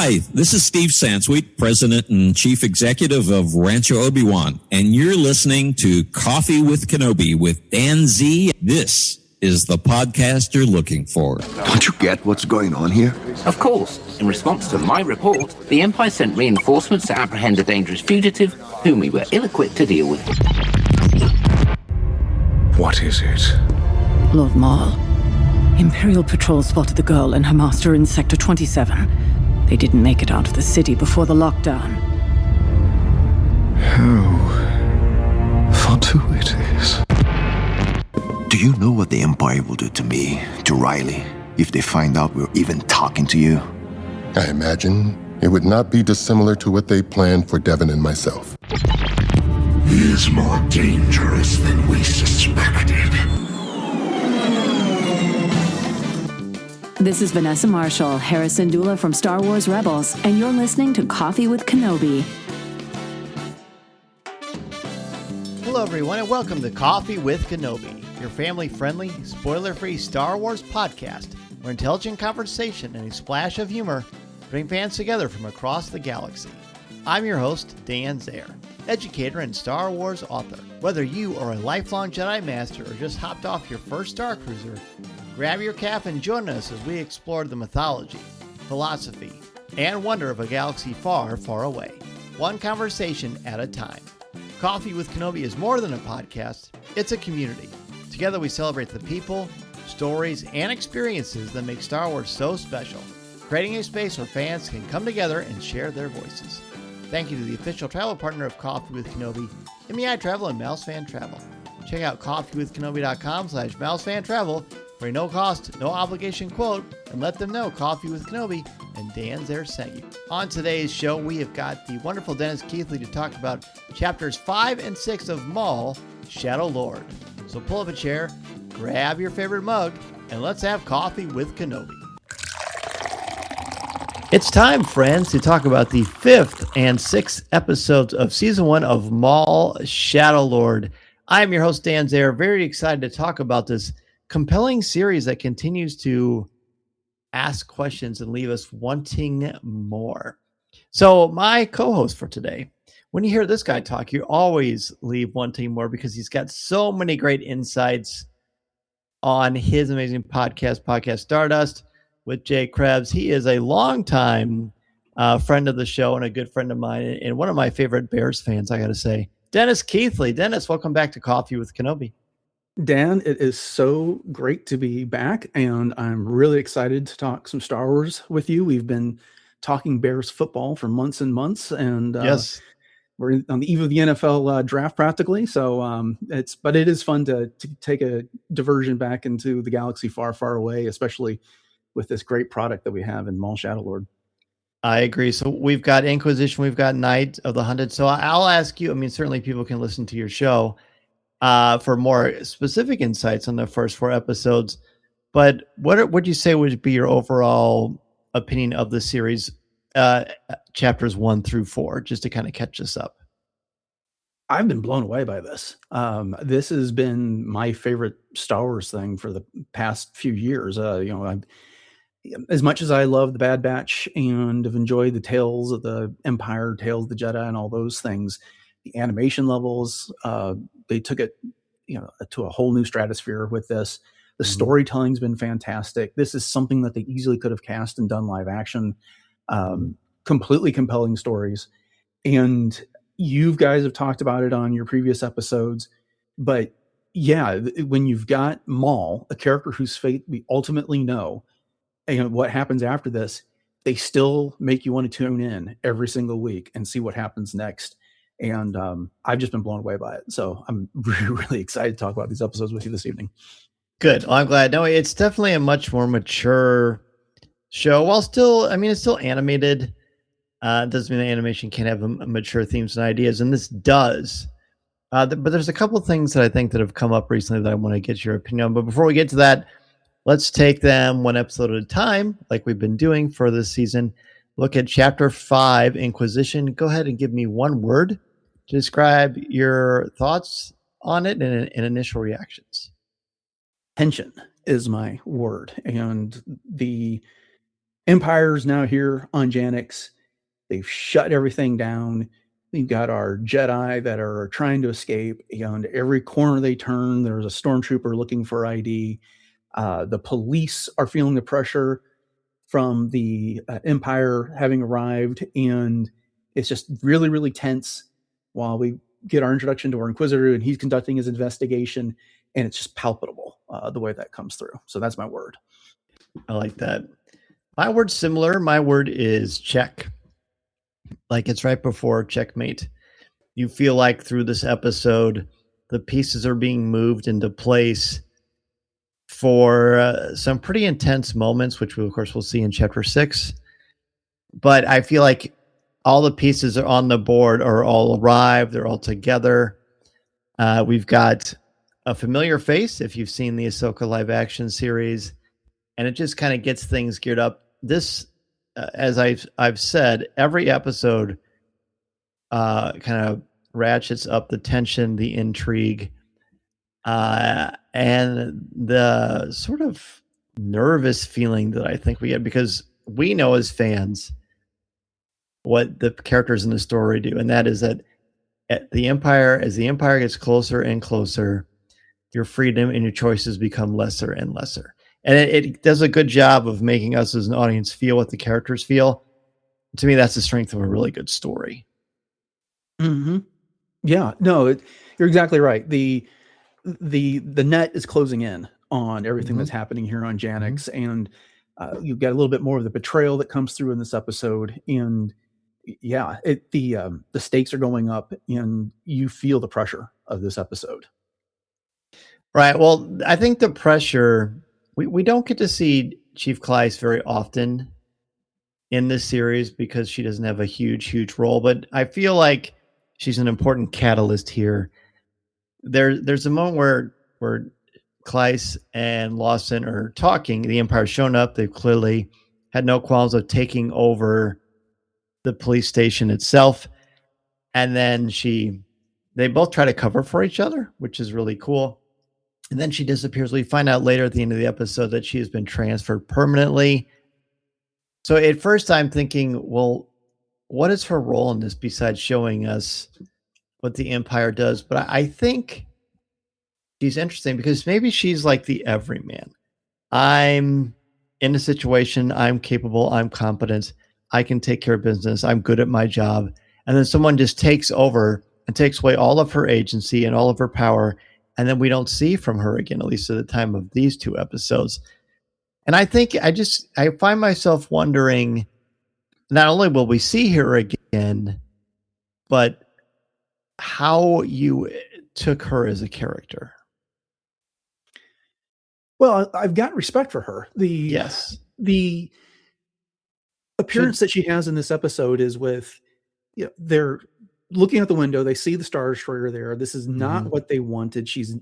Hi, this is Steve Sansweet, President and Chief Executive of Rancho Obi-Wan, and you're listening to Coffee with Kenobi with Dan Z. This is the podcast you're looking for. Don't you get what's going on here? Of course. In response to my report, the Empire sent reinforcements to apprehend a dangerous fugitive whom we were ill-equipped to deal with. What is it? Lord Maul. Imperial Patrol spotted the girl and her master in Sector 27. They didn't make it out of the city before the lockdown. How fortuitous. Do you know what the Empire will do to me, to Riley, if they find out we're even talking to you? I imagine it would not be dissimilar to what they planned for Devin and myself. He is more dangerous than we suspected. This is Vanessa Marshall, Harrison Dula from Star Wars Rebels, and you're listening to Coffee with Kenobi. Hello, everyone, and welcome to Coffee with Kenobi, your family-friendly, spoiler-free Star Wars podcast, where intelligent conversation and a splash of humor bring fans together from across the galaxy. I'm your host, Dan Zayer, educator and Star Wars author. Whether you are a lifelong Jedi Master or just hopped off your first Star Cruiser, grab your cap and join us as we explore the mythology, philosophy, and wonder of a galaxy far, far away, one conversation at a time. Coffee with Kenobi is more than a podcast, it's a community. Together we celebrate the people, stories, and experiences that make Star Wars so special, creating a space where fans can come together and share their voices. Thank you to the official travel partner of Coffee with Kenobi, MEI Travel and Mouse Fan Travel. Check out coffeewithkenobi.com/mousefantravel for a no-cost, no-obligation quote, and let them know Coffee with Kenobi and Dan Zayer sent you. On today's show, we have got the wonderful Dennis Keithley to talk about Chapters 5 and 6 of Maul Shadow Lord. So pull up a chair, grab your favorite mug, and let's have Coffee with Kenobi. It's time, friends, to talk about the 5th and 6th episodes of Season 1 of Maul Shadow Lord. I'm your host, Dan Zayer, very excited to talk about this compelling series that continues to ask questions and leave us wanting more. So my co-host for today, when you hear this guy talk, you always leave wanting more because he's got so many great insights on his amazing podcast Stardust with Jay Krebs. He is a longtime friend of the show and a good friend of mine and one of my favorite Bears fans, I got to say. Dennis Keithley. Dennis, welcome back to Coffee with Kenobi. Dan, it is so great to be back, and I'm really excited to talk some Star Wars with you. We've been talking Bears football for months and months, and yes, we're on the eve of the NFL draft practically. So it is fun to take a diversion back into the galaxy far, far away, especially with this great product that we have in Maul Shadow Lord. I agree. So we've got Inquisition, we've got Night of the Hunted. So I'll ask you, I mean, certainly people can listen to your show for more specific insights on the first 4 episodes. But what would you say would be your overall opinion of the series, chapters 1 through 4, just to kind of catch us up? I've been blown away by this. This has been my favorite Star Wars thing for the past few years. As much as I love the Bad Batch and have enjoyed the Tales of the Empire, Tales of the Jedi, and all those things, the animation levels, they took it, to a whole new stratosphere with this. The storytelling's been fantastic. This is something that they easily could have cast and done live action. Completely compelling stories. And you guys have talked about it on your previous episodes, but yeah, when you've got Maul, a character whose fate we ultimately know, and what happens after this, they still make you want to tune in every single week and see what happens next. And I've just been blown away by it. So I'm really, really excited to talk about these episodes with you this evening. Good. Well, I'm glad. No, it's definitely a much more mature show. While still, I mean, it's still animated. Doesn't mean the animation can't have mature themes and ideas, and this does. But there's a couple of things that I think that have come up recently that I want to get your opinion on. But before we get to that, let's take them one episode at a time, like we've been doing for this season. Look at Chapter 5, Inquisition. Go ahead and give me one word to describe your thoughts on it and initial reactions. Tension is my word. And the Empire's now here on Janix. They've shut everything down. We've got our Jedi that are trying to escape. And every corner they turn, there's a stormtrooper looking for ID. The police are feeling the pressure from the Empire having arrived, and it's just really, really tense while we get our introduction to our Inquisitor, and he's conducting his investigation, and it's just palpable the way that comes through. So that's my word. I like that. My word's similar. My word is check. Like it's right before checkmate. You feel like through this episode, the pieces are being moved into place for some pretty intense moments, which we, of course, will see in Chapter 6. But I feel like all the pieces are on the board, are all arrived. They're all together. We've got a familiar face, if you've seen the Ahsoka live action series, and it just kind of gets things geared up. This, as I've said, every episode kind of ratchets up the tension, the intrigue, and the sort of nervous feeling that I think we get, because we know as fans what the characters in the story do, and that is that as the Empire gets closer and closer, your freedom and your choices become lesser and lesser. And it does a good job of making us as an audience feel what the characters feel. To me, that's the strength of a really good story. Mm-hmm. Yeah, no, you're exactly right. The net is closing in on everything that's happening here on Janix, and you've got a little bit more of the betrayal that comes through in this episode. And yeah, the stakes are going up, and you feel the pressure of this episode. Right. Well, I think the pressure, we don't get to see Chief Klyce very often in this series because she doesn't have a huge role, but I feel like she's an important catalyst here. There's a moment where Klyce and Lawson are talking. The Empire's shown up. They've clearly had no qualms of taking over the police station itself. And then they both try to cover for each other, which is really cool. And then she disappears. We find out later at the end of the episode that she has been transferred permanently. So at first I'm thinking, well, what is her role in this besides showing us what the Empire does? But I think she's interesting because maybe she's like the everyman. I'm in a situation, I'm capable, I'm competent, I can take care of business, I'm good at my job. And then someone just takes over and takes away all of her agency and all of her power. And then we don't see from her again, at least at the time of these two episodes. And I think I find myself wondering, not only will we see her again, but how you took her as a character. Well, I've got respect for her. The appearance that she has in this episode is with, they're looking out the window. They see the Star Destroyer there. This is not what they wanted. She's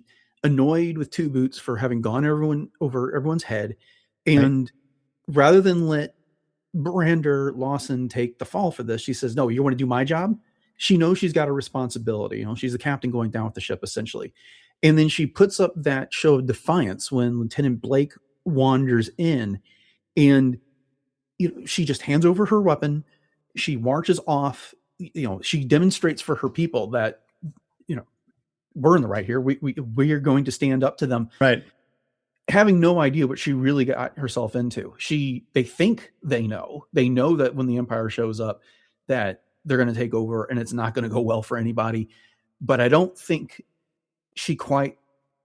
annoyed with Two Boots for having gone over everyone's head. And rather than let Brander Lawson take the fall for this, she says, no, you want to do my job? She knows she's got a responsibility. She's the captain going down with the ship, essentially. And then she puts up that show of defiance when Lieutenant Blake wanders in, and she just hands over her weapon. She marches off. She demonstrates for her people that, we're in the right here. We are going to stand up to them. Right. Having no idea what she really got herself into. They think they know that when the Empire shows up that they're going to take over and it's not going to go well for anybody. But I don't think she quite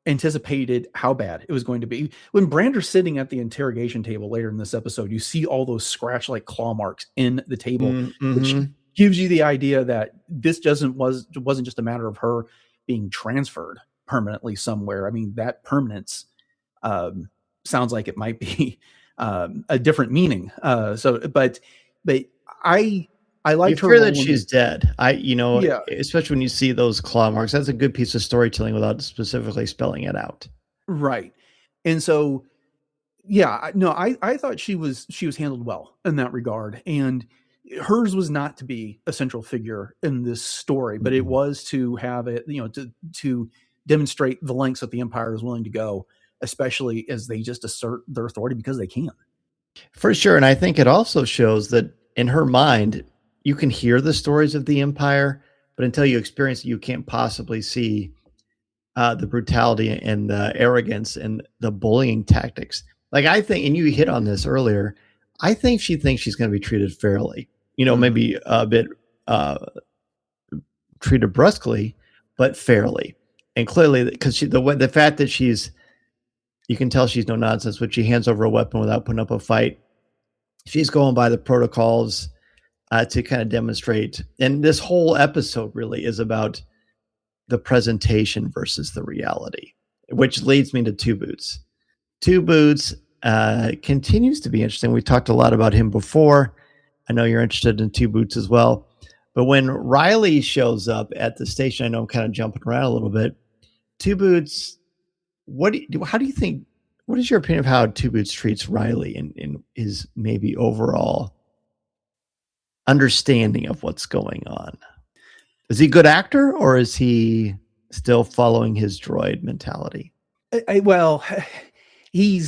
anticipated how bad it was going to be. When Brander's sitting at the interrogation table later in this episode, you see all those scratch-like claw marks in the table, which gives you the idea that this wasn't just a matter of her being transferred permanently somewhere. I mean, that permanence sounds like it might be a different meaning. But I liked her. You fear that she's dead. Especially when you see those claw marks, that's a good piece of storytelling without specifically spelling it out. Right. And so, I thought she was handled well in that regard. And hers was not to be a central figure in this story, but it was to have it, to demonstrate the lengths that the Empire is willing to go, especially as they just assert their authority because they can. For sure. And I think it also shows that in her mind, you can hear the stories of the Empire, but until you experience it, you can't possibly see the brutality and the arrogance and the bullying tactics. Like, I think, and you hit on this earlier, I think she thinks she's going to be treated fairly, maybe a bit treated brusquely, but fairly. And clearly, because the fact that you can tell she's no nonsense, but she hands over a weapon without putting up a fight. She's going by the protocols to kind of demonstrate. And this whole episode really is about the presentation versus the reality, which leads me to Two Boots. Two Boots continues to be interesting. We talked a lot about him before. I know you're interested in Two Boots as well. But when Riley shows up at the station, I know I'm kind of jumping around a little bit. Two Boots, what is your opinion of how Two Boots treats Riley in his maybe overall understanding of what's going on? Is he a good actor, or is he still following his droid mentality? Well, he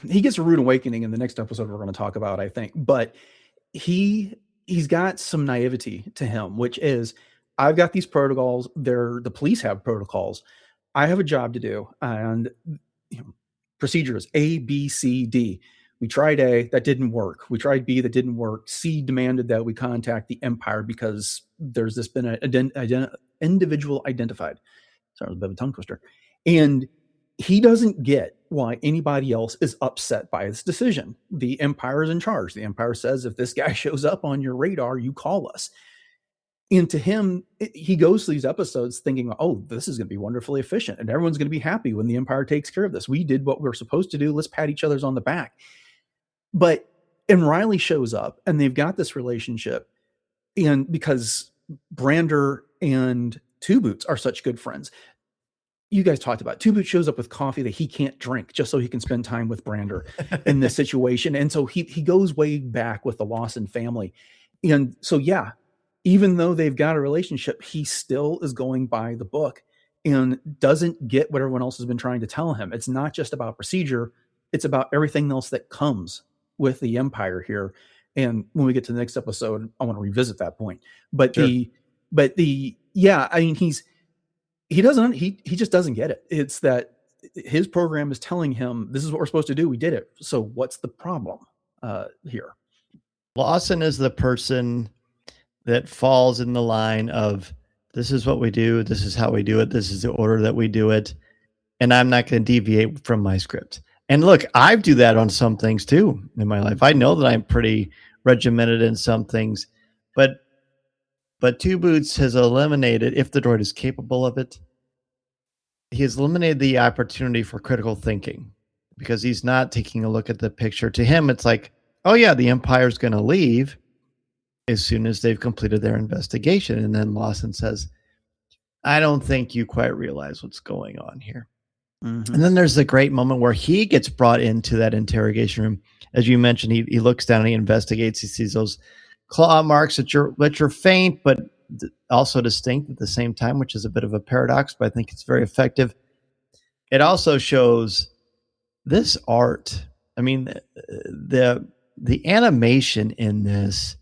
gets a rude awakening in the next episode we're going to talk about, I think. But he's got some naivety to him, which is, I've got these protocols. The police have protocols. I have a job to do, and procedures A, B, C, D. We tried A, that didn't work. We tried B, that didn't work. C demanded that we contact the Empire because there's been an individual identified. Sorry, it was a bit of a tongue twister. And he doesn't get why anybody else is upset by this decision. The Empire is in charge. The Empire says, if this guy shows up on your radar, you call us. And to him, he goes to these episodes thinking, oh, this is going to be wonderfully efficient, and everyone's going to be happy when the Empire takes care of this. We did what we were supposed to do. Let's pat each other's on the back. And Riley shows up, and they've got this relationship. And because Brander and Two Boots are such good friends, you guys talked about it. Two Boots shows up with coffee that he can't drink just so he can spend time with Brander in this situation. And so he goes way back with the Lawson family. And so, yeah, even though they've got a relationship, he still is going by the book and doesn't get what everyone else has been trying to tell him. It's not just about procedure. It's about everything else that comes with the Empire here. And when we get to the next episode, I want to revisit that point. But sure. Yeah, I mean, he just doesn't get it. It's that his program is telling him, this is what we're supposed to do. We did it. So what's the problem here? Lawson is the person that falls in the line of, this is what we do. This is how we do it. This is the order that we do it. And I'm not going to deviate from my script. And look, I do that on some things too in my life. I know that I'm pretty regimented in some things, but Two Boots has eliminated, if the droid is capable of it, he has eliminated the opportunity for critical thinking because he's not taking a look at the picture. To him, it's like, oh yeah, the Empire's going to leave as soon as they've completed their investigation. And then Lawson says, I don't think you quite realize what's going on here. Mm-hmm. And then there's the great moment where he gets brought into that interrogation room. As you mentioned, he looks down and he investigates. He sees those claw marks that are faint, but also distinct at the same time, which is a bit of a paradox, but I think it's very effective. It also shows this art. I mean, the animation in this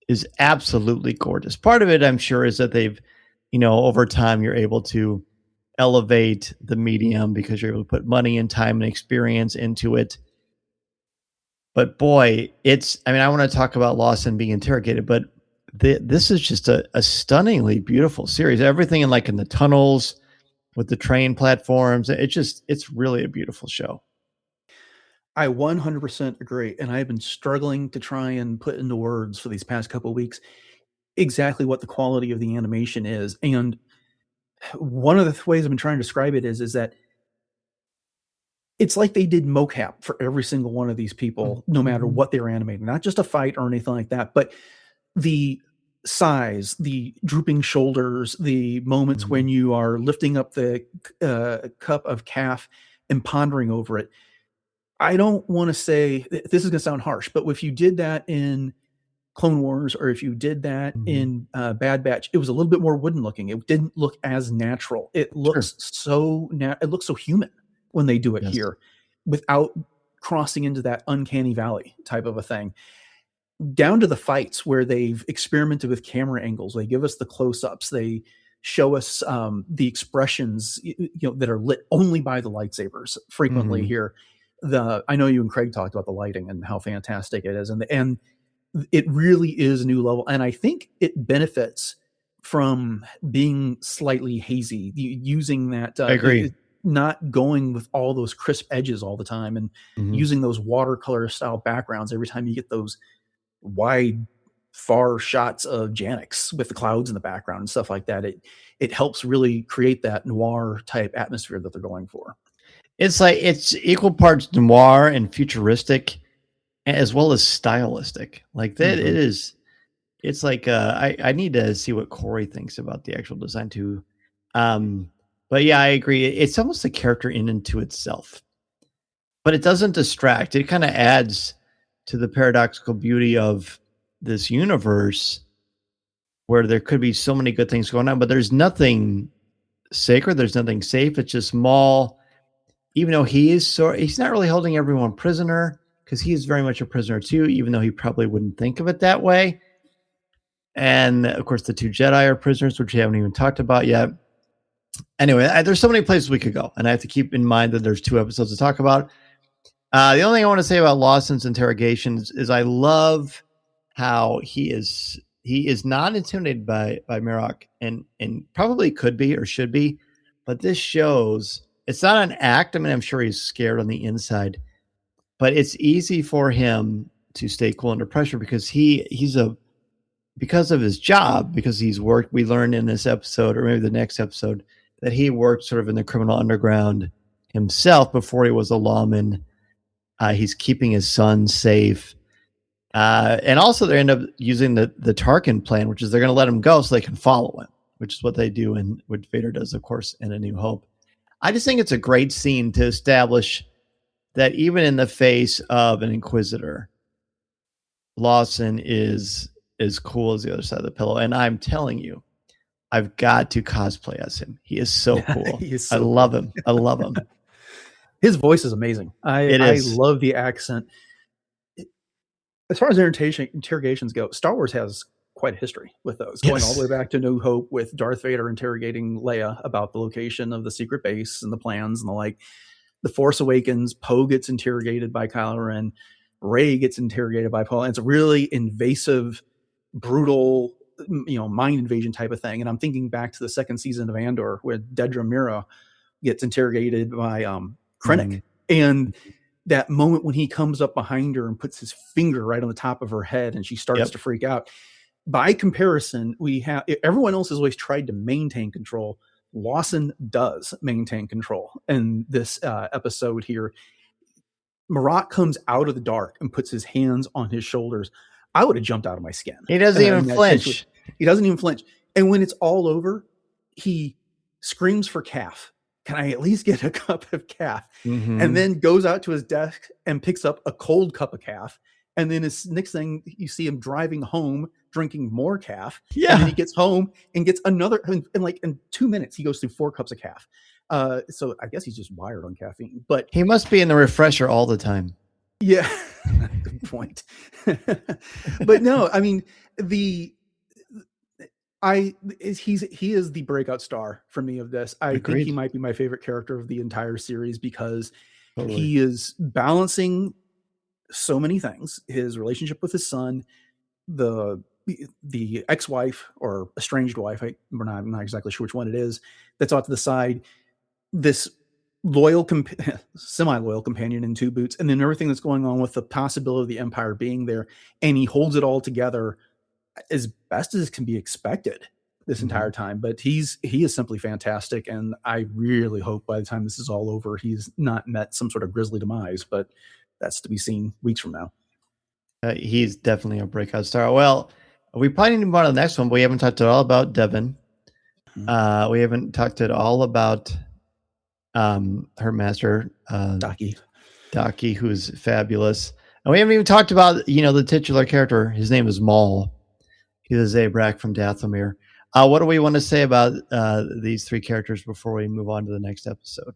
is absolutely gorgeous. Part of it, I'm sure, is that they've, over time, you're able to elevate the medium because you're able to put money and time and experience into it. But boy, I want to talk about Lawson being interrogated, but this is just a stunningly beautiful series. Everything in the tunnels with the train platforms. It's really a beautiful show. I 100% agree. And I've been struggling to try and put into words for these past couple of weeks exactly what the quality of the animation is. And one of the ways I've been trying to describe it is that it's like they did mocap for every single one of these people, no matter what they were animating, not just a fight or anything like that, but the size, the drooping shoulders, the moments when you are lifting up the cup of calf and pondering over it. I don't want to say, this is going to sound harsh, but if you did that in Clone Wars or if you did that in Bad Batch, it was a little bit more wooden looking. It didn't look as natural. It looks it looks so human when they do it here without crossing into that uncanny valley type of a thing, down to the fights where they've experimented with camera angles. They give us the close-ups. They show us the expressions, that are lit only by the lightsabers frequently here. I know you and Craig talked about the lighting and how fantastic it is. And it really is a new level. And I think it benefits from being slightly hazy, using that. I agree. Not going with all those crisp edges all the time, and using those watercolor style backgrounds every time you get those wide, far shots of Janix with the clouds in the background and stuff like that. It helps really create that noir type atmosphere that they're going for. It's like it's equal parts noir and futuristic, as well as stylistic. Like that, it is. It's like I need to see what Corey thinks about the actual design too. But yeah, I agree. It's almost a character in and to itself, but it doesn't distract. It kind of adds to the paradoxical beauty of this universe, where there could be so many good things going on, but there's nothing sacred. There's nothing safe. It's just Maul, even though he's not really holding everyone prisoner, because he's very much a prisoner too, even though he probably wouldn't think of it that way. And of course, the two Jedi are prisoners, which we haven't even talked about yet. Anyway, there's so many places we could go, and I have to keep in mind that there's 2 episodes to talk about. The only thing I want to say about Lawson's interrogations is I love how he is not intimidated by Marok, and probably could be or should be, but this shows it's not an act. I mean, I'm sure he's scared on the inside, but it's easy for him to stay cool under pressure because because of his job, because he's worked. We learned in this episode, or maybe the next episode, that he worked sort of in the criminal underground himself before he was a lawman. He's keeping his son safe. And also they end up using the Tarkin plan, which is they're going to let him go so they can follow him, which is what they do and what Vader does, of course, in A New Hope. I just think it's a great scene to establish that even in the face of an Inquisitor, Lawson is as cool as the other side of the pillow. And I'm telling you, I've got to cosplay as him. He is so cool. I love him. I love him. His voice is amazing. I love the accent. As far as interrogations go, Star Wars has quite a history with those, going all the way back to New Hope with Darth Vader interrogating Leia about the location of the secret base and the plans and the like. The Force Awakens, Poe gets interrogated by Kylo Ren. Rey gets interrogated by Poe. And it's a really invasive, brutal, mind invasion type of thing. And I'm thinking back to the 2nd season of Andor, where Dedra Meero gets interrogated by Krennic. And that moment when he comes up behind her and puts his finger right on the top of her head and she starts to freak out. By comparison, everyone else has always tried to maintain control. Lawson does maintain control. In this episode here, Marok comes out of the dark and puts his hands on his shoulders. I would have jumped out of my skin. He doesn't even flinch. He doesn't even flinch. And when it's all over, he screams for calf. Can I at least get a cup of calf? And then goes out to his desk and picks up a cold cup of calf. And then his next thing, you see him driving home, drinking more calf. And then he gets home and gets another. And in 2 minutes, he goes through 4 cups of calf. So I guess he's just wired on caffeine. But he must be in the refresher all the time. Yeah, good point. But no, I mean, he is the breakout star for me of this. I think he might be my favorite character of the entire series because he is balancing so many things: his relationship with his son, the ex-wife or estranged wife. I'm not exactly sure which one it is. That's off to the side. This loyal, semi-loyal companion in 2 boots, and then everything that's going on with the possibility of the Empire being there, and he holds it all together as best as can be expected this entire time. But he is simply fantastic, and I really hope by the time this is all over, he's not met some sort of grisly demise. But that's to be seen weeks from now. He's definitely a breakout star. Well, we probably need to move on to the next one, but we haven't talked at all about Devin. We haven't talked at all about her master, Daki, who's fabulous. And we haven't even talked about, the titular character. His name is Maul. He's a Zabrak from Dathomir. What do we want to say about these 3 characters before we move on to the next episode?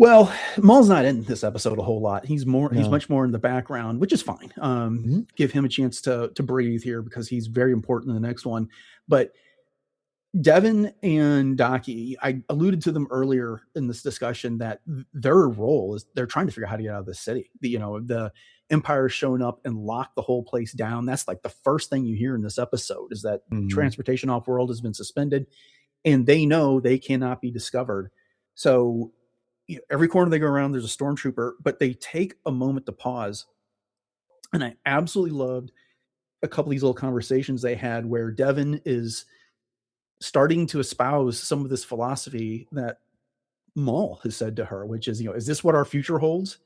Well, Maul's not in this episode a whole lot. He's much more in the background, which is fine. Give him a chance to breathe here because he's very important in the next one. But Devin and Daki, I alluded to them earlier in this discussion that their role is they're trying to figure out how to get out of the city. The Empire showing up and locked the whole place down. That's like the first thing you hear in this episode is that transportation off world has been suspended and they know they cannot be discovered. So every corner they go around, there's a stormtrooper, but they take a moment to pause. And I absolutely loved a couple of these little conversations they had where Devin is starting to espouse some of this philosophy that Maul has said to her, which is, is this what our future holds?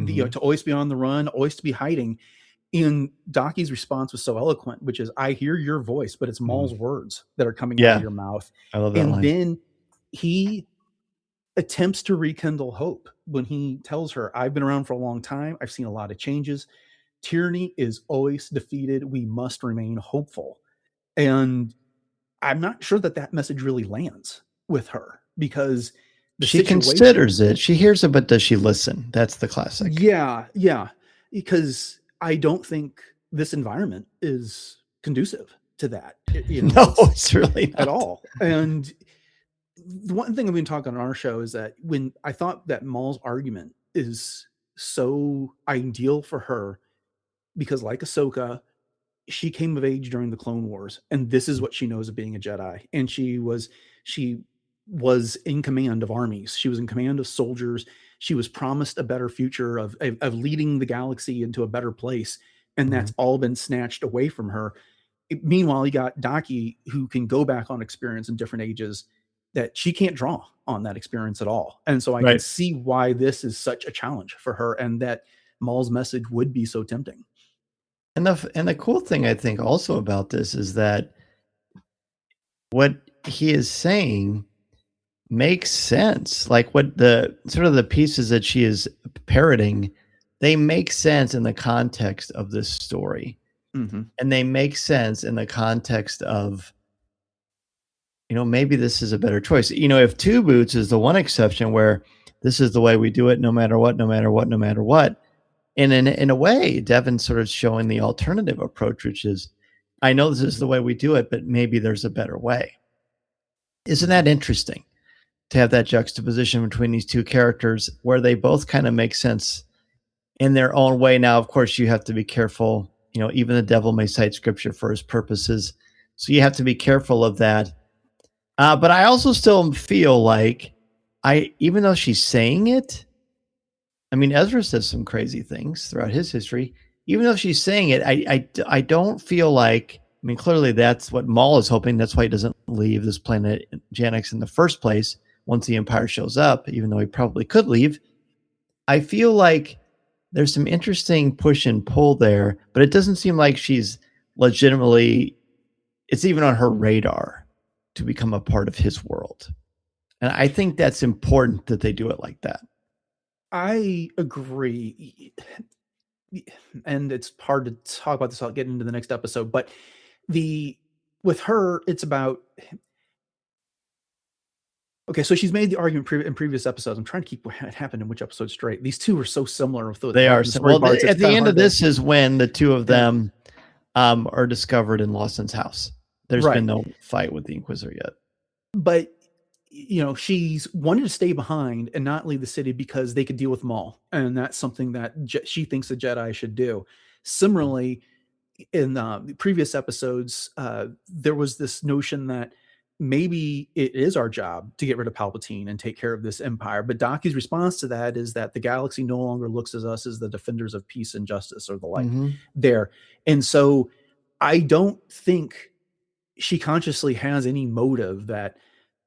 To always be on the run, always to be hiding. And Daki's response was so eloquent, which is, I hear your voice, but it's Maul's words that are coming out of your mouth. I love that line. Then he attempts to rekindle hope when he tells her, I've been around for a long time. I've seen a lot of changes. Tyranny is always defeated. We must remain hopeful. And I'm not sure that message really lands with her because she considers it. She hears it, but does she listen? That's the classic. Yeah. Because I don't think this environment is conducive to that. No, it's really not at all. And the one thing we've been talking on our show is that when I thought that Maul's argument is so ideal for her because like Ahsoka, she came of age during the Clone Wars, and this is what she knows of being a Jedi. And she was in command of armies. She was in command of soldiers. She was promised a better future of leading the galaxy into a better place. And that's all been snatched away from her. Meanwhile, you got Daki, who can go back on experience in different ages that she can't draw on that experience at all. And so I can see why this is such a challenge for her and that Maul's message would be so tempting. And the cool thing I think also about this is that what he is saying makes sense. Like what the sort of the pieces that she is parroting, they make sense in the context of this story. And they make sense in the context of, maybe this is a better choice. If Two Boots is the one exception where this is the way we do it, no matter what. And in a way, Devin's sort of showing the alternative approach, which is, I know this is the way we do it, but maybe there's a better way. Isn't that interesting to have that juxtaposition between these two characters where they both kind of make sense in their own way? Now, of course, you have to be careful. Even the devil may cite scripture for his purposes. So you have to be careful of that. But I also still feel like even though she's saying it, I mean, Ezra says some crazy things throughout his history. Even though she's saying it, I don't feel like, I mean, clearly that's what Maul is hoping. That's why he doesn't leave this planet Janix in the first place once the Empire shows up, even though he probably could leave. I feel like there's some interesting push and pull there, but it doesn't seem like she's legitimately, it's even on her radar to become a part of his world. And I think that's important that they do it like that. I agree. And it's hard to talk about this. I'll get into the next episode, but with her, it's about, okay, so she's made the argument in previous episodes. I'm trying to keep what happened in which episode straight. These two are so similar. They are. Well, at the end of this is when the two of them are discovered in Lawson's house. There's been no fight with the Inquisitor yet. But, she's wanted to stay behind and not leave the city because they could deal with Maul. And that's something that she thinks the Jedi should do. Similarly, in the previous episodes, there was this notion that maybe it is our job to get rid of Palpatine and take care of this empire. But Daki's response to that is that the galaxy no longer looks at us as the defenders of peace and justice or the like there. And so I don't think she consciously has any motive that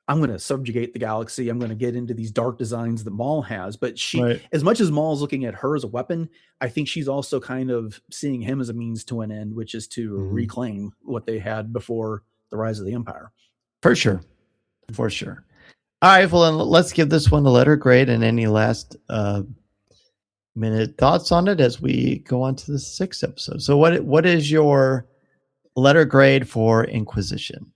I'm going to subjugate the galaxy. I'm going to get into these dark designs that Maul has. But she, as much as Maul's looking at her as a weapon, I think she's also kind of seeing him as a means to an end, which is to reclaim what they had before the rise of the Empire. For sure. For sure. All right. Well, then let's give this one a letter grade and any last minute thoughts on it as we go on to the 6th episode. So what is your letter grade for Inquisition?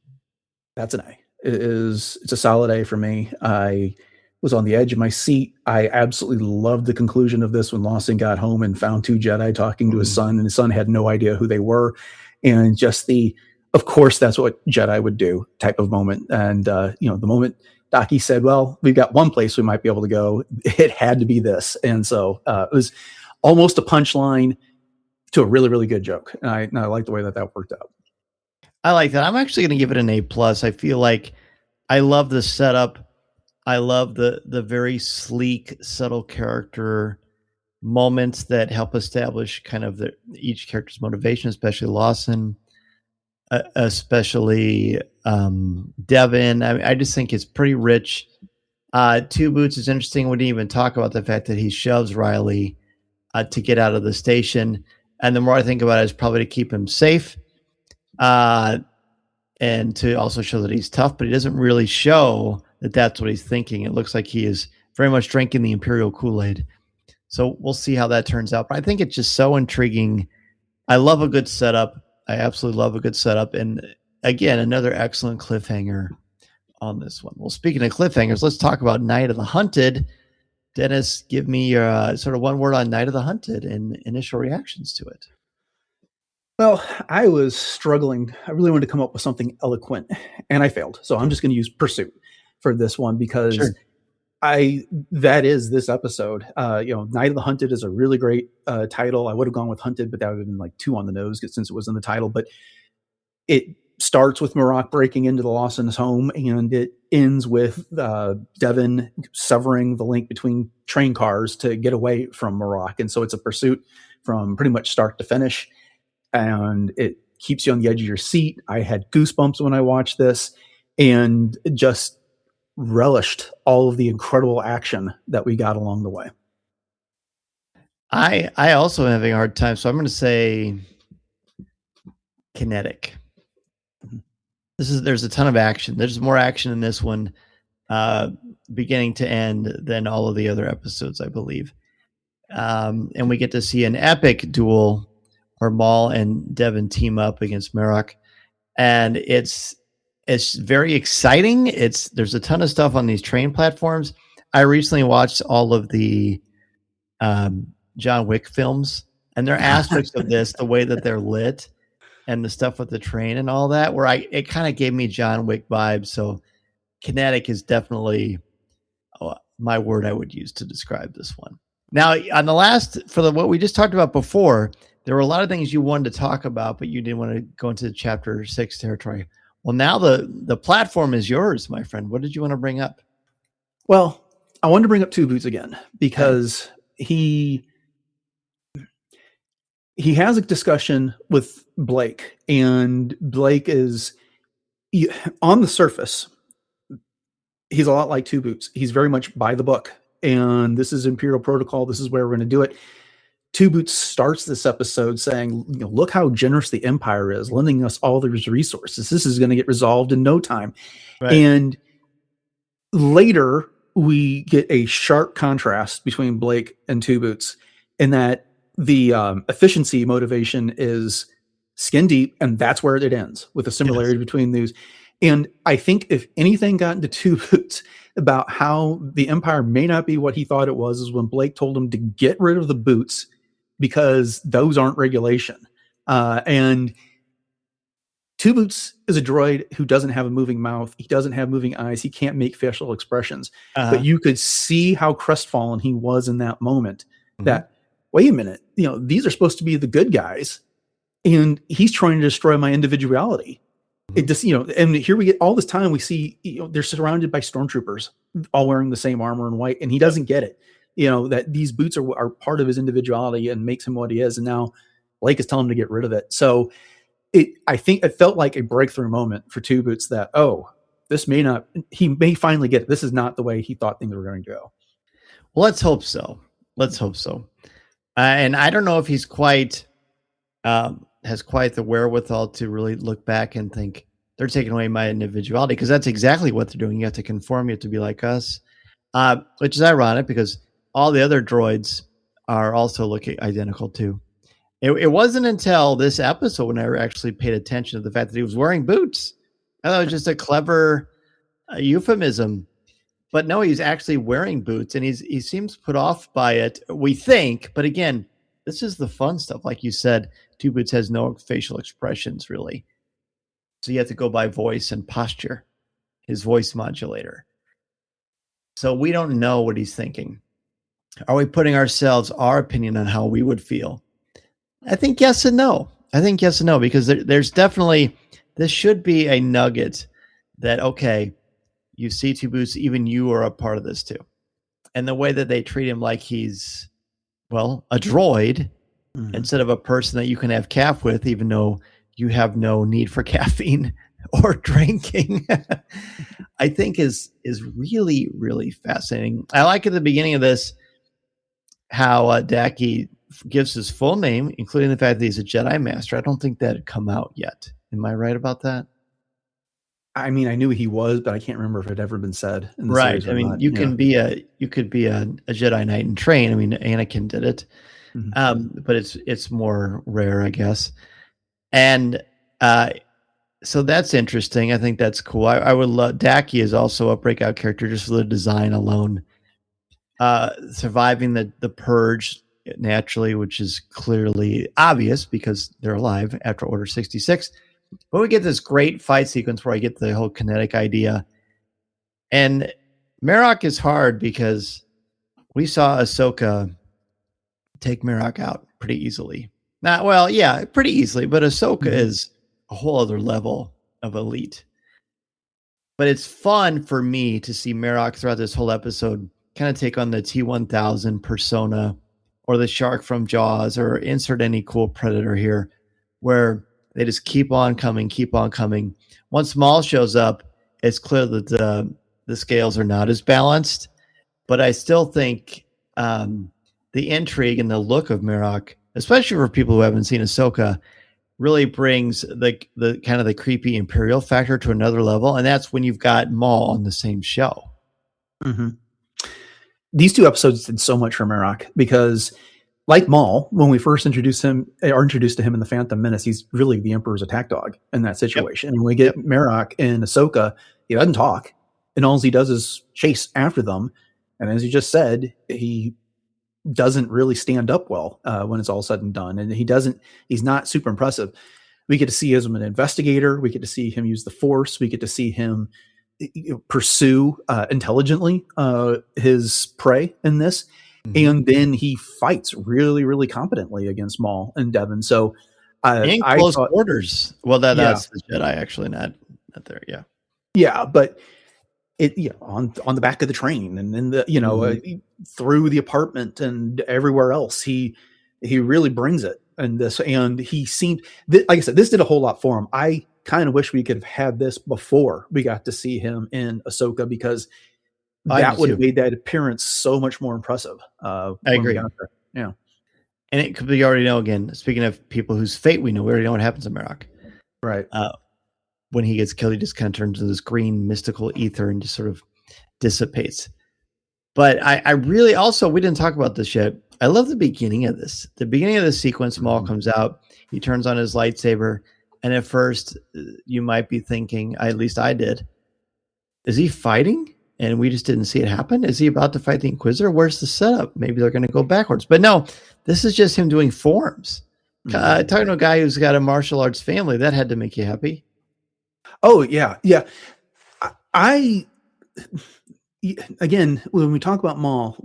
That's an A. It's a solid A for me. I was on the edge of my seat. I absolutely loved the conclusion of this when Lawson got home and found two Jedi talking to his son, and his son had no idea who they were. And just of course, that's what Jedi would do type of moment. And, the moment Docky said, well, we've got one place we might be able to go, it had to be this. And so it was almost a punchline to a really, really good joke. And I like the way that worked out. I like that. I'm actually going to give it an A+. I feel like I love the setup. I love the very sleek, subtle character moments that help establish kind of each character's motivation, especially Lawson, especially Devin. I just think it's pretty rich. Two Boots is interesting. We didn't even talk about the fact that he shoves Riley to get out of the station. And the more I think about it, it's probably to keep him safe. And to also show that he's tough, but he doesn't really show that that's what he's thinking. It looks like he is very much drinking the Imperial Kool-Aid. So we'll see how that turns out. But I think it's just so intriguing. I love a good setup. I absolutely love a good setup. And again, another excellent cliffhanger on this one. Well, speaking of cliffhangers, let's talk about Night of the Hunted. Dennis, give me your sort of one word on Night of the Hunted and initial reactions to it. Well, I was struggling. I really wanted to come up with something eloquent, and I failed. So I'm just going to use Pursuit for this one because that is this episode. Night of the Hunted is a really great title. I would have gone with Hunted, but that would have been like 2 on the nose since it was in the title. But it starts with Marok breaking into the Lawson's home, and it ends with Devin severing the link between train cars to get away from Marok. And so it's a pursuit from pretty much start to finish. And it keeps you on the edge of your seat. I had goosebumps when I watched this and just relished all of the incredible action that we got along the way. I also am having a hard time, so I'm going to say kinetic. There's a ton of action. There's more action in this one, beginning to end, than all of the other episodes, I believe. And we get to see an epic duel where Maul and Devin team up against Marok, and it's very exciting. There's a ton of stuff on these train platforms. I recently watched all of the John Wick films, and there are aspects of this, the way that they're lit and the stuff with the train and all that, where it kind of gave me John Wick vibes. So kinetic is definitely my word I would use to describe this one. Now, on the what we just talked about before, there were a lot of things you wanted to talk about, but you didn't want to go into chapter 6 territory. Well, now the platform is yours, my friend. What did you want to bring up? Well, I wanted to bring up Two Boots again because he has a discussion with Blake, and Blake is on the surface. He's a lot like Two Boots. He's very much by the book, and this is Imperial protocol. This is where we're going to do it. Two Boots starts this episode saying, look how generous the Empire is, lending us all these resources. This is going to get resolved in no time. Right. And later, we get a sharp contrast between Blake and Two Boots in that the efficiency motivation is skin deep, and that's where it ends, with a similarity between these. And I think if anything got into Two Boots about how the Empire may not be what he thought it was, is when Blake told him to get rid of the boots because those aren't regulation. And Two Boots is a droid who doesn't have a moving mouth. He doesn't have moving eyes. He can't make facial expressions. But you could see how crestfallen he was in that moment. That, wait a minute, these are supposed to be the good guys, and he's trying to destroy my individuality. It just, and here we get all this time, we see, they're surrounded by stormtroopers all wearing the same armor in white, and he doesn't get it. That these boots are part of his individuality and makes him what he is. And now Blake is telling him to get rid of it. So I think it felt like a breakthrough moment for Two Boots that, he may finally get it. This is not the way he thought things were going to go. Well, let's hope so. And I don't know if he's has quite the wherewithal to really look back and think they're taking away my individuality, because that's exactly what they're doing. You have to conform, you have to be like us, which is ironic because all the other droids are also looking identical too. It wasn't until this episode when I actually paid attention to the fact that he was wearing boots. I thought it was just a clever euphemism But no, he's actually wearing boots, and he seems put off by it, we think. But again, this is the fun stuff. Like you said, Two Boots has no facial expressions, really. So you have to go by voice and posture, his voice modulator. So we don't know what he's thinking. Are we putting our opinion on how we would feel? I think yes and no. Because there's definitely, this should be a nugget that, okay, you see Two Boots, even you are a part of this too. And the way that they treat him like he's, well, a droid instead of a person that you can have caf with, even though you have no need for caffeine or drinking, I think is really, really fascinating. I like at the beginning of this how Daki gives his full name, including the fact that he's a Jedi Master. I don't think that had come out yet. Am I right about that? I mean, I knew he was, but I can't remember if it had ever been said. In the Right. series I mean, not. you could be a Jedi Knight in train. I mean, Anakin did it, but it's more rare, I guess. And so that's interesting. I think that's cool. I would love. Daki is also a breakout character just for the design alone. Surviving the purge naturally, which is clearly obvious because they're alive after Order 66. But we get this great fight sequence where I get the whole kinetic idea. And Marok is hard because we saw Ahsoka take Marok out pretty easily. Pretty easily, but Ahsoka is a whole other level of elite. But it's fun for me to see Marok throughout this whole episode kind of take on the T-1000 persona or the shark from Jaws, or insert any cool predator here, where they just keep on coming. Once Maul shows up, it's clear that the scales are not as balanced, but I still think the intrigue and the look of Marok, especially for people who haven't seen Ahsoka, really brings the kind of the creepy Imperial factor to another level, and that's when you've got Maul on the same show. Mm-hmm. These two episodes did so much for Marok because, like Maul, when we first introduced to him in the Phantom Menace, he's really the Emperor's attack dog in that situation. Yep. And when we get Marok in Ahsoka, he doesn't talk, and all he does is chase after them. And as you just said, he doesn't really stand up well when it's all said and done, and he's not super impressive. We get to see him as an investigator. We get to see him use the Force. We get to see him pursue intelligently his prey in this. And then he fights really, really competently against Maul and Devin. So in close quarters. Well, that's the Jedi, actually, not there. Yeah. Yeah, but it on the back of the train and in the through the apartment and everywhere else, he really brings it. And he seemed, like I said, this did a whole lot for him. I kind of wish we could have had this before we got to see him in Ahsoka, because that would have made that appearance so much more impressive. I agree. Yeah. And it could be, already know, again, speaking of people whose fate we know, we already know what happens to Marok. Right. When he gets killed, he just kind of turns into this green mystical ether and just sort of dissipates. But I really also, we didn't talk about this yet. I love the beginning of this. The beginning of the sequence, Maul comes out, he turns on his lightsaber, and at first you might be thinking, at least I did, is he fighting? And we just didn't see it happen. Is he about to fight the Inquisitor? Where's the setup? Maybe they're going to go backwards. But no, this is just him doing forms. Talking to a guy who's got a martial arts family, that had to make you happy. Oh, yeah. Yeah. Again, when we talk about Maul,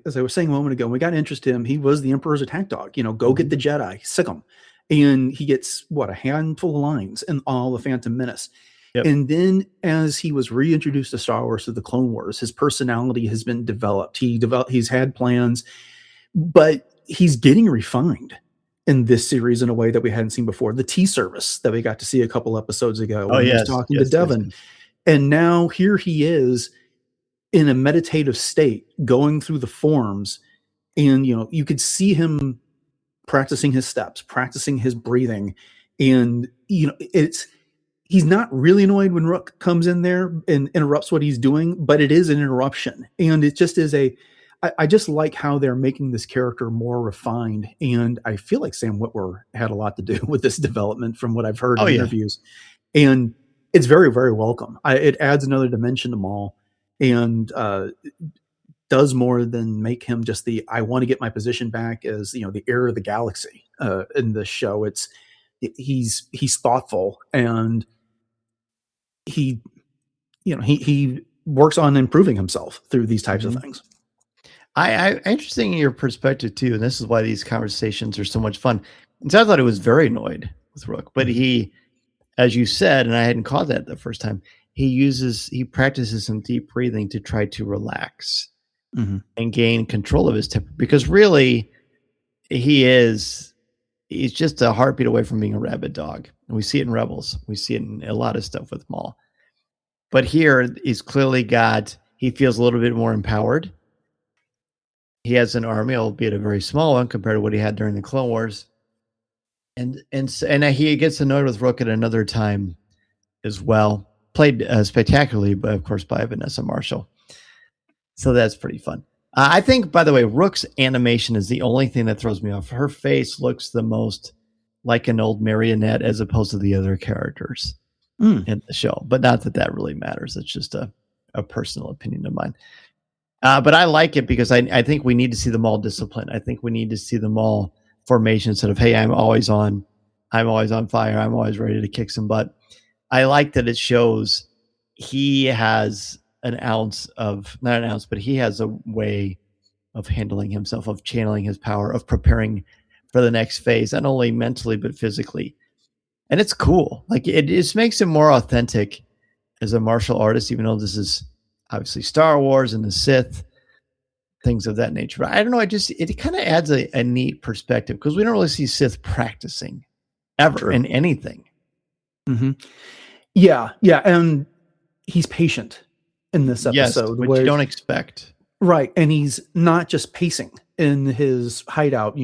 as I was saying a moment ago, when we got interested in him, he was the Emperor's attack dog. Go get the Jedi, sick him. And he gets, a handful of lines in all the Phantom Menace. Yep. And then as he was reintroduced to Star Wars through the Clone Wars, his personality has been developed. He's had plans, but he's getting refined in this series in a way that we hadn't seen before. The tea service that we got to see a couple episodes ago when he was talking to Devin. Yes. And now here he is in a meditative state, going through the forms. And, you could see him practicing his steps, practicing his breathing. And, he's not really annoyed when Rook comes in there and interrupts what he's doing, but it is an interruption. And it just is I just like how they're making this character more refined. And I feel like Sam Witwer had a lot to do with this development from what I've heard in interviews. And it's very, very welcome. It adds another dimension to Maul. and does more than make him just I want to get my position back as the heir of the galaxy. In this show, he's thoughtful, and he works on improving himself through these types of things. I interesting in your perspective too, and this is why these conversations are so much fun. And so I thought he was very annoyed with Rook, but he, as you said, and I hadn't caught that the first time, he practices some deep breathing to try to relax and gain control of his temper, because really he's just a heartbeat away from being a rabid dog. And we see it in Rebels. We see it in a lot of stuff with Maul. But here he's clearly he feels a little bit more empowered. He has an army, albeit a very small one compared to what he had during the Clone Wars. And he gets annoyed with Rook at another time as well. Played spectacularly, but of course by Vanessa Marshall. So that's pretty fun. I think, by the way, Rook's animation is the only thing that throws me off. Her face looks the most like an old marionette as opposed to the other characters in the show. But not that really matters. It's just a personal opinion of mine. But I like it because I think we need to see them all disciplined. I think we need to see them all formation instead of, hey, I'm always on fire. I'm always ready to kick some butt. I like that it shows he has he has a way of handling himself, of channeling his power, of preparing for the next phase, not only mentally, but physically. And it's cool. Like it just makes him more authentic as a martial artist, even though this is obviously Star Wars and the Sith, things of that nature. But I don't know. It kind of adds a neat perspective because we don't really see Sith practicing ever in anything. Mm-hmm. Yeah. And he's patient in this episode, which you don't expect. Right. And he's not just pacing in his hideout,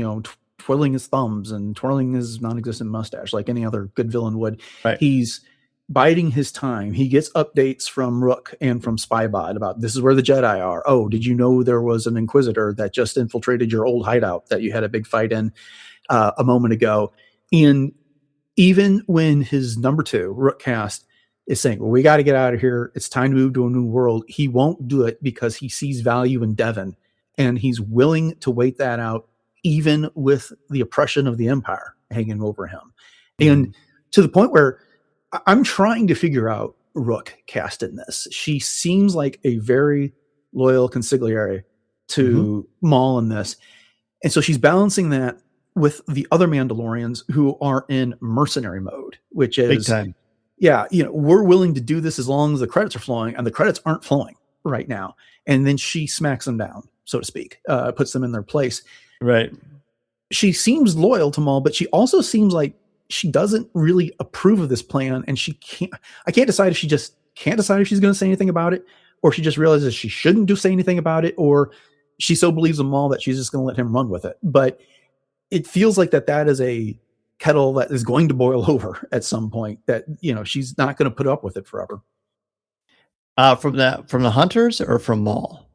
twiddling his thumbs and twirling his non-existent mustache like any other good villain would. Right. He's biding his time. He gets updates from Rook and from Spybot about this is where the Jedi are. Oh, did you know there was an Inquisitor that just infiltrated your old hideout that you had a big fight in a moment ago? And even when his number 2, Rook Cast, is saying, well, we got to get out of here. It's time to move to a new world. He won't do it because he sees value in Devon, and he's willing to wait that out, even with the oppression of the Empire hanging over him. And to the point where I'm trying to figure out Rook Cast in this. She seems like a very loyal consigliere to Maul in this. And so she's balancing that with the other Mandalorians who are in mercenary mode, which is big time. Yeah, we're willing to do this as long as the credits are flowing, and the credits aren't flowing right now. And then she smacks them down, so to speak, puts them in their place. Right. She seems loyal to Maul, but she also seems like she doesn't really approve of this plan, and I can't decide if she just can't decide if she's going to say anything about it, or she just realizes she shouldn't say anything about it, or she so believes in Maul that she's just going to let him run with it. But it feels like that is a kettle that is going to boil over at some point, that she's not going to put up with it forever. From the Hunters or from Maul?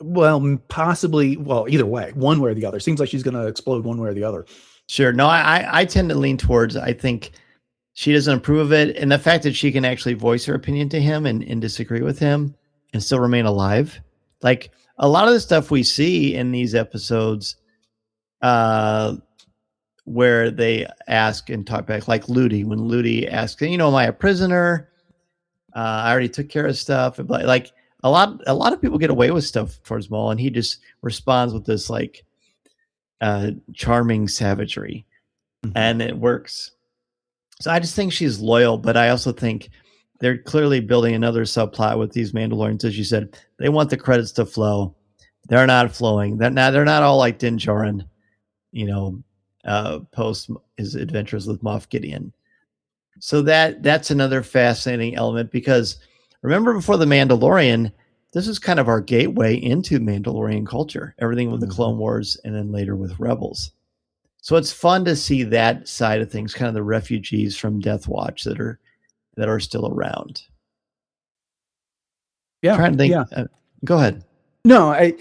Well, possibly. Well, either way, one way or the other. Seems like she's going to explode one way or the other. Sure. No, I tend to lean towards, I think she doesn't approve of it, and the fact that she can actually voice her opinion to him and disagree with him and still remain alive. Like a lot of the stuff we see in these episodes, where they ask and talk back, like Ludi, when Ludi asks, am I a prisoner? I already took care of stuff. But like a lot of people get away with stuff towards Maul, and he just responds with this like charming savagery, and it works. So I just think she's loyal, but I also think they're clearly building another subplot with these Mandalorians. As you said, they want the credits to flow. They're not flowing. They're not all like Din Djarin, post his adventures with Moff Gideon. So that's another fascinating element, because remember, before the Mandalorian, this is kind of our gateway into Mandalorian culture, everything with the Clone Wars and then later with Rebels. So it's fun to see that side of things, kind of the refugees from Death Watch that are still around. Yeah. I'm trying to think. Yeah. Go ahead. No,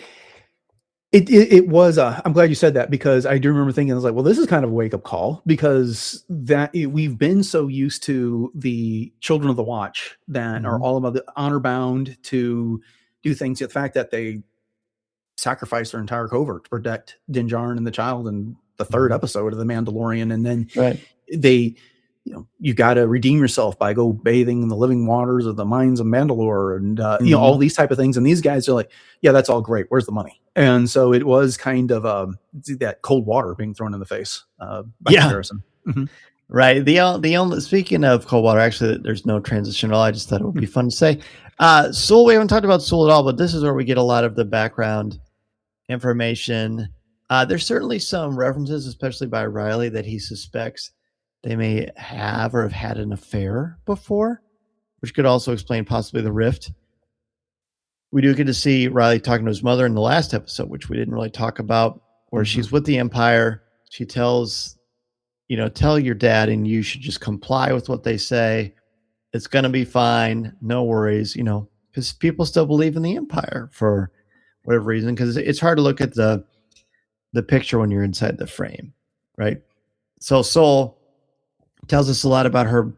It was. I'm glad you said that, because I do remember thinking, I was like, well, this is kind of a wake up call, because we've been so used to the Children of the Watch that are all about the honor bound to do things. The fact that they sacrificed their entire covert to protect Din Djarin and the child in the third episode of The Mandalorian, and then they, you got to redeem yourself by go bathing in the living waters of the mines of Mandalore, and all these type of things. And these guys are like, yeah, that's all great. Where's the money? And so it was kind of that cold water being thrown in the face. By comparison. Right. The only, speaking of cold water, actually, there's no transition at all. I just thought it would be fun to say. Soul, we haven't talked about Soul at all, but this is where we get a lot of the background information. There's certainly some references, especially by Riley, that he suspects they may have or have had an affair before, which could also explain possibly the rift. We do get to see Riley talking to his mother in the last episode, which we didn't really talk about, where she's with the Empire. She tells, tell your dad and you should just comply with what they say. It's going to be fine. No worries, because people still believe in the Empire for whatever reason, because it's hard to look at the picture when you're inside the frame, right? So Soul tells us a lot about her.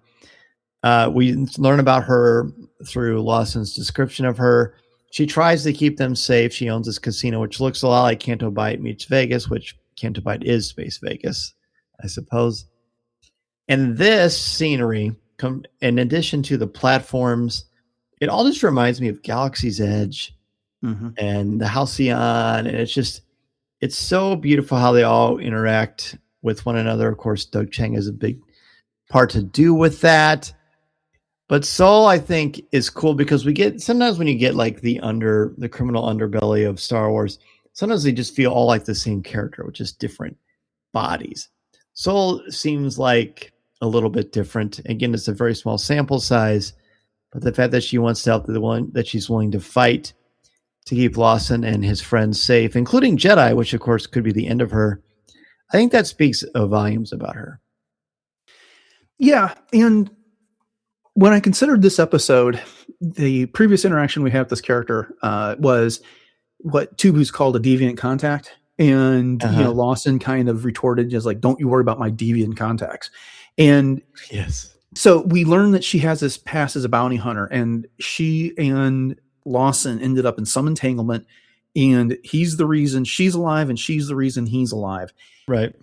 We learn about her through Lawson's description of her. She tries to keep them safe. She owns this casino, which looks a lot like Canto Bight meets Vegas, which Canto Bight is Space Vegas, I suppose. And this scenery, in addition to the platforms, it all just reminds me of Galaxy's Edge and the Halcyon. And it's so beautiful how they all interact with one another. Of course, Doug Chiang has a big part to do with that. But Soul, I think, is cool because sometimes when you get like the criminal underbelly of Star Wars, sometimes they just feel all like the same character with just different bodies. Soul seems like a little bit different. Again, it's a very small sample size, but the fact that she wants to help, that she's willing to fight to keep Lawson and his friends safe, including Jedi, which of course could be the end of her. I think that speaks volumes about her. Yeah, and when I considered this episode, the previous interaction we had with this character was what Tubu's called a deviant contact. And, Lawson kind of retorted just like, don't you worry about my deviant contacts. And so we learned that she has this past as a bounty hunter, and she and Lawson ended up in some entanglement, and he's the reason she's alive and she's the reason he's alive. Right.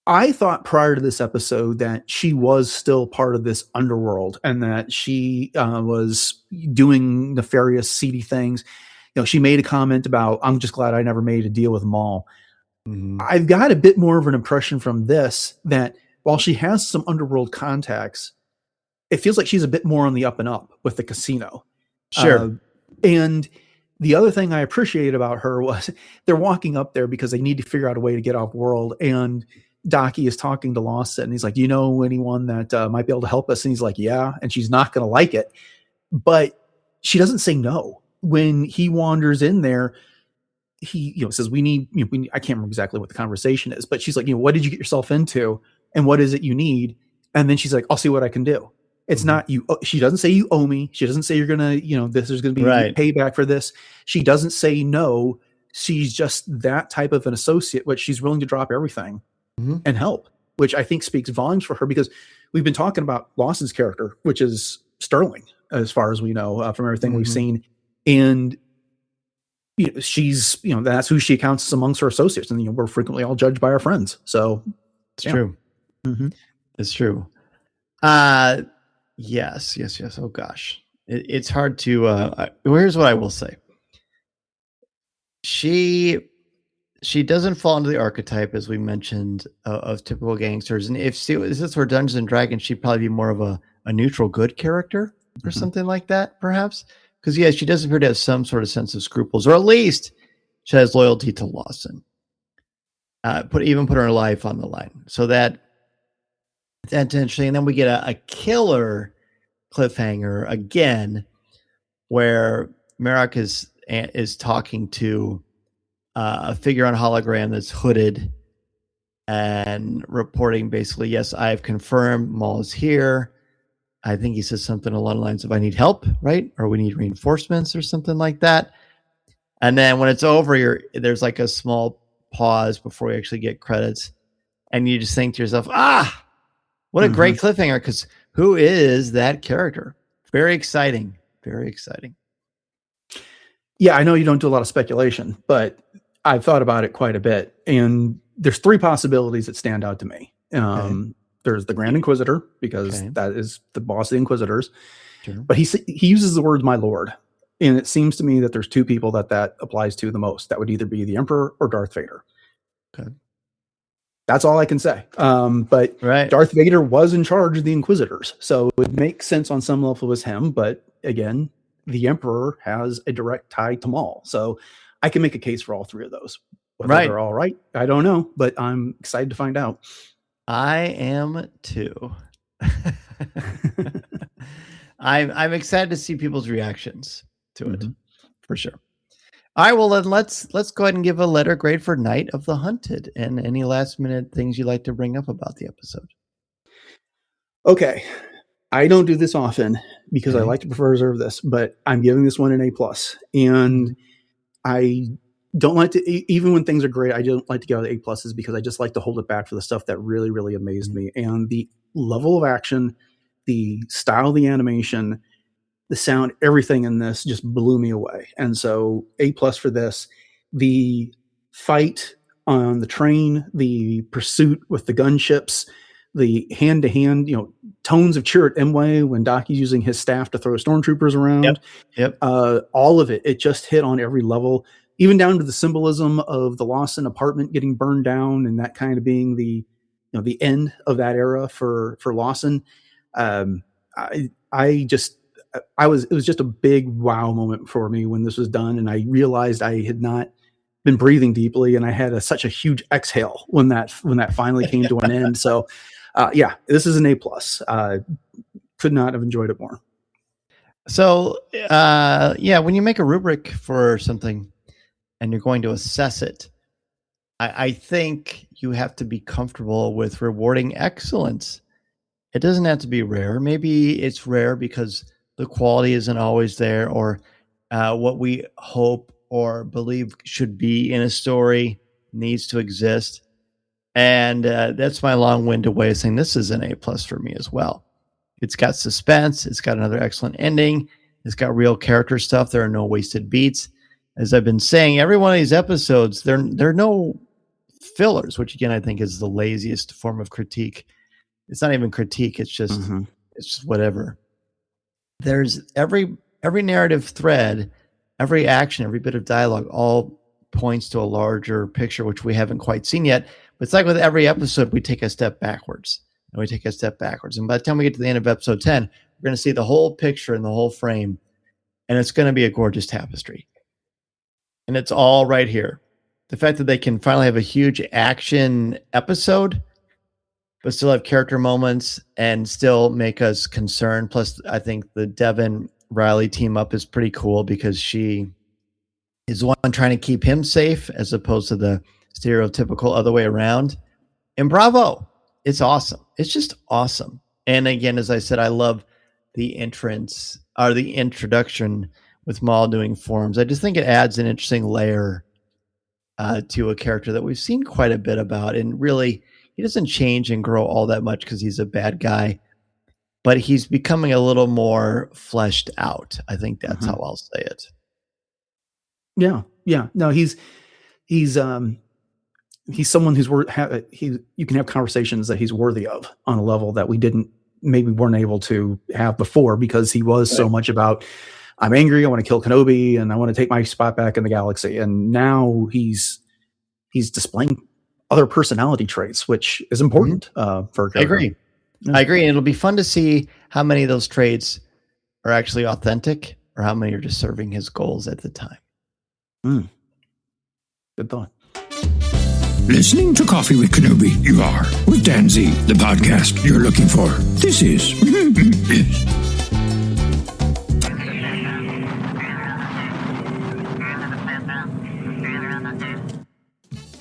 I thought prior to this episode that she was still part of this underworld and that she was doing nefarious, seedy things. She made a comment about, I'm just glad I never made a deal with Maul. I've got a bit more of an impression from this that while she has some underworld contacts, it feels like she's a bit more on the up and up with the casino. Sure. And the other thing I appreciated about her was they're walking up there because they need to figure out a way to get off world. And Docky is talking to Lawson, and he's like, you know anyone that might be able to help us? And he's like, yeah. And she's not going to like it, but she doesn't say no. When he wanders in there, he says, we need, I can't remember exactly what the conversation is, but she's like, what did you get yourself into? And what is it you need? And then she's like, I'll see what I can do. It's not you. She doesn't say you owe me. She doesn't say you're going to, there's going to be payback for this. She doesn't say no. She's just that type of an associate, which she's willing to drop everything and help, which I think speaks volumes for her, because we've been talking about Lawson's character, which is sterling as far as we know from everything we've seen. And she's, that's who she counts amongst her associates. And, we're frequently all judged by our friends. So it's true. It's true. Yes. Oh gosh. It's hard to, here's what I will say. She doesn't fall into the archetype, as we mentioned, of typical gangsters. And if this were Dungeons and Dragons, she'd probably be more of a neutral good character or something like that, perhaps. Because, she does appear to have some sort of sense of scruples, or at least she has loyalty to Lawson. Put her life on the line. So that's interesting. And then we get a killer cliffhanger again, where Merrick is talking to a figure on hologram that's hooded and reporting basically, yes, I've confirmed Maul is here. I think he says something along the lines of, I need help, right? Or we need reinforcements or something like that. And then when it's over, there's like a small pause before you actually get credits. And you just think to yourself, what a great cliffhanger, because who is that character? Very exciting. Very exciting. Yeah, I know you don't do a lot of speculation, but I've thought about it quite a bit. And there's 3 possibilities that stand out to me. There's the Grand Inquisitor, because that is the boss of the Inquisitors. Sure. But he uses the word "my lord." And it seems to me that there's 2 people that applies to the most. That would either be the Emperor or Darth Vader. Okay. That's all I can say. But Darth Vader was in charge of the Inquisitors. So it would make sense on some level with him. But again, the Emperor has a direct tie to Maul. So I can make a case for all 3 of those. Whether they're all right, I don't know. But I'm excited to find out. I am too. I'm excited to see people's reactions to it, for sure. All right, well then let's go ahead and give a letter grade for Night of the Hunted, and any last minute things you'd like to bring up about the episode. Okay, I don't do this often because I like to reserve this, but I'm giving this one an A+. And I don't like to, even when things are great, I don't like to give out A+ because I just like to hold it back for the stuff that really, really amazed me. And the level of action, the style of the animation, the sound, everything in this just blew me away. And so A+ for this. The fight on the train, the pursuit with the gunships, the hand-to-hand, tones of cheer at Emway when Docky's using his staff to throw stormtroopers around. Yep. All of it. It just hit on every level, even down to the symbolism of the Lawson apartment getting burned down and that kind of being the end of that era for Lawson. It was just a big wow moment for me when this was done. And I realized I had not been breathing deeply, and I had such a huge exhale when that finally came to an end. So this is an A+. Could not have enjoyed it more. So when you make a rubric for something and you're going to assess it, I think you have to be comfortable with rewarding excellence. It doesn't have to be rare. Maybe it's rare because the quality isn't always there, or what we hope or believe should be in a story needs to exist. And that's my long-winded way of saying this is an A+ for me as well. It's got suspense. It's got another excellent ending. It's got real character stuff. There are no wasted beats. As I've been saying, every one of these episodes, there are no fillers, which again I think is the laziest form of critique. It's not even critique. It's just it's just whatever. There's every narrative thread, every action, every bit of dialogue, all points to a larger picture, which we haven't quite seen yet. But it's like with every episode, we take a step backwards, and we take a step backwards. And by the time we get to the end of episode 10, we're going to see the whole picture and the whole frame, and it's going to be a gorgeous tapestry. And it's all right here. The fact that they can finally have a huge action episode, but still have character moments and still make us concerned. Plus, I think the Devin Riley team up is pretty cool because she is the one trying to keep him safe as opposed to the stereotypical other way around. And bravo. It's awesome. It's just awesome. And again, as I said, I love the entrance or the introduction with Maul doing forms. I just think it adds an interesting layer to a character that we've seen quite a bit about. And really, he doesn't change and grow all that much because he's a bad guy, but he's becoming a little more fleshed out. I think that's how I'll say it. Yeah. No, he's someone who's you can have conversations that he's worthy of on a level that we weren't able to have before, because he was so much about, I'm angry, I want to kill Kenobi, and I want to take my spot back in the galaxy. And now he's displaying other personality traits, which is important for a character. I agree. And it'll be fun to see how many of those traits are actually authentic or how many are just serving his goals at the time. Good thought. Listening to Coffee with Kenobi, you are, with Dan Z, the podcast you're looking for. This is...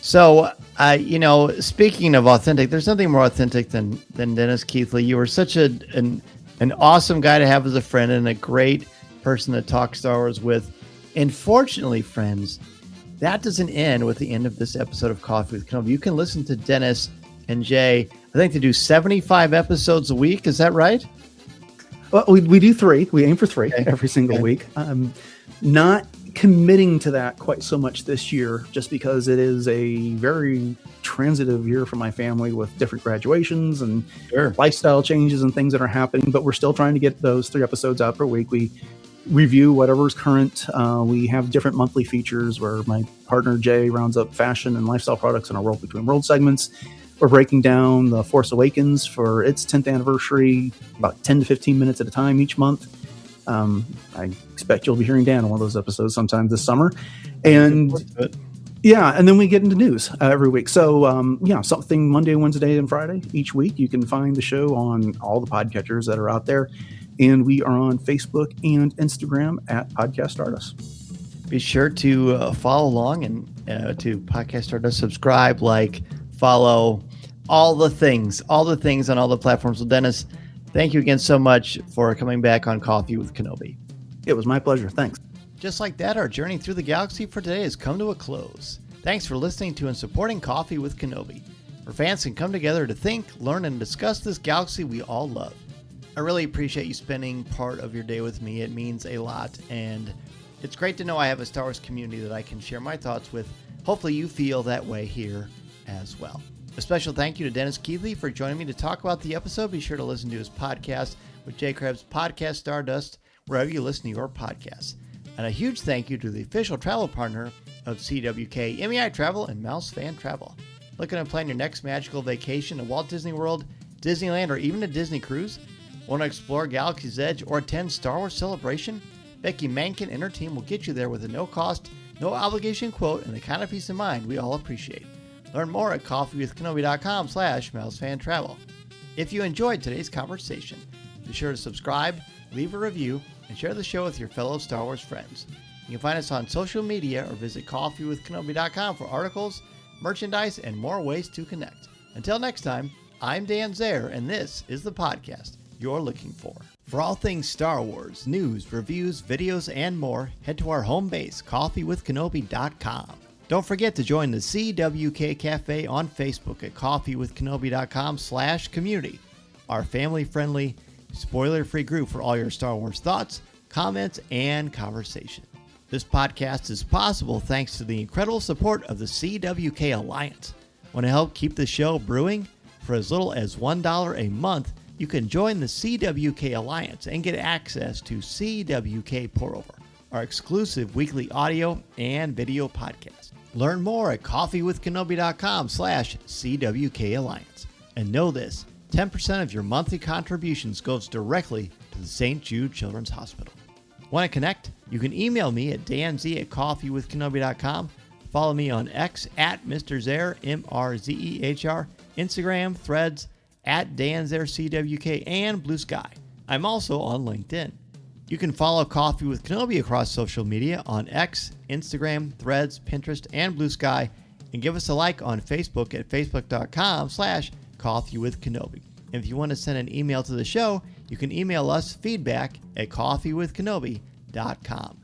So, speaking of authentic, there's nothing more authentic than Dennis Keithley. You were such an awesome guy to have as a friend and a great person to talk Star Wars with. And fortunately, friends, that doesn't end with the end of this episode of Coffee with Kenobi. You can listen to Dennis and Jay. I think they do 75 episodes a week. Is that right? Well, we do 3. We aim for 3 every single week. Not committing to that quite so much this year, just because it is a very transitive year for my family with different graduations and lifestyle changes and things that are happening. But we're still trying to get those 3 episodes out per week. We review whatever's current. We have different monthly features where my partner Jay rounds up fashion and lifestyle products in our World Between Worlds segments. We're breaking down The Force Awakens for its 10th anniversary, about 10 to 15 minutes at a time each month. I expect you'll be hearing Dan on one of those episodes sometime this summer. And and then we get into news every week. So something Monday, Wednesday, and Friday each week. You can find the show on all the podcatchers that are out there. And we are on Facebook and Instagram at Podcast Stardust. Be sure to follow along and to Podcast Stardust, subscribe, follow, all the things on all the platforms. So Dennis, thank you again so much for coming back on Coffee with Kenobi. It was my pleasure. Thanks. Just like that, our journey through the galaxy for today has come to a close. Thanks for listening to and supporting Coffee with Kenobi, where fans can come together to think, learn, and discuss this galaxy we all love. I really appreciate you spending part of your day with me. It means a lot, and it's great to know I have a Star Wars community that I can share my thoughts with. Hopefully you feel that way here as well. A special thank you to Dennis Keithley for joining me to talk about the episode. Be sure to listen to his podcast with Jay Krebs, Podcast Stardust, wherever you listen to your podcasts. And a huge thank you to the official travel partner of CWK, MEI Travel and Mouse Fan Travel. Looking to plan your next magical vacation to Walt Disney World, Disneyland, or even a Disney cruise? Want to explore Galaxy's Edge or attend Star Wars Celebration? Becky Mankin and her team will get you there with a no-cost, no-obligation quote and the kind of peace of mind we all appreciate. Learn more at coffeewithkenobi.com/mousefantravel. If you enjoyed today's conversation, be sure to subscribe, leave a review, and share the show with your fellow Star Wars friends. You can find us on social media or visit coffeewithkenobi.com for articles, merchandise, and more ways to connect. Until next time, I'm Dan Zaire, and this is the podcast you're looking for. For all things Star Wars, news, reviews, videos, and more, head to our home base, coffeewithkenobi.com. Don't forget to join the CWK Cafe on Facebook at coffeewithkenobi.com/community, our family-friendly, spoiler-free group for all your Star Wars thoughts, comments, and conversation. This podcast is possible thanks to the incredible support of the CWK Alliance. Want to help keep the show brewing? For as little as $1 a month, you can join the CWK Alliance and get access to CWK Pour-Over, our exclusive weekly audio and video podcast. Learn more at coffeewithkenobi.com/CWK Alliance. And know this, 10% of your monthly contributions goes directly to the St. Jude Children's Hospital. Want to connect? You can email me at danz@coffeewithkenobi.com. Follow me on X at Mr. Zaire, MRZEHR, Instagram, Threads, at DanZareCWK, and Blue Sky. I'm also on LinkedIn. You can follow Coffee with Kenobi across social media on X, Instagram, Threads, Pinterest, and Blue Sky, and give us a like on Facebook at facebook.com/coffeewithkenobi. And if you want to send an email to the show, you can email us feedback at coffeewithkenobi.com.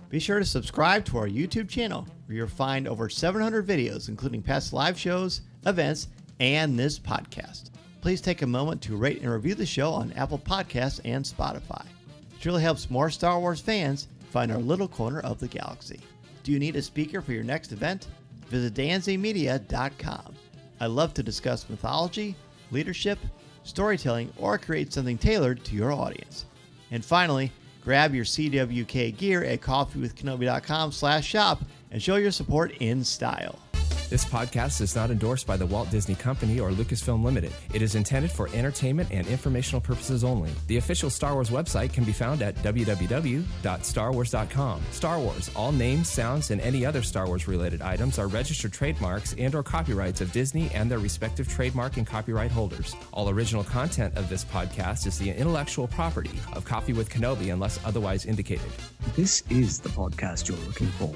Be sure to subscribe to our YouTube channel, where you'll find over 700 videos, including past live shows, events, and this podcast. Please take a moment to rate and review the show on Apple Podcasts and Spotify. It really helps more Star Wars fans find our little corner of the galaxy. Do you need a speaker for your next event? Visit danzmedia.com. I love to discuss mythology, leadership, storytelling, or create something tailored to your audience. And finally, grab your CWK gear at coffeewithkenobi.com/shop and show your support in style. This podcast is not endorsed by the Walt Disney Company or Lucasfilm Limited. It is intended for entertainment and informational purposes only. The official Star Wars website can be found at www.starwars.com. Star Wars, all names, sounds, and any other Star Wars related items are registered trademarks and or copyrights of Disney and their respective trademark and copyright holders. All original content of this podcast is the intellectual property of Coffee with Kenobi unless otherwise indicated. This is the podcast you're looking for.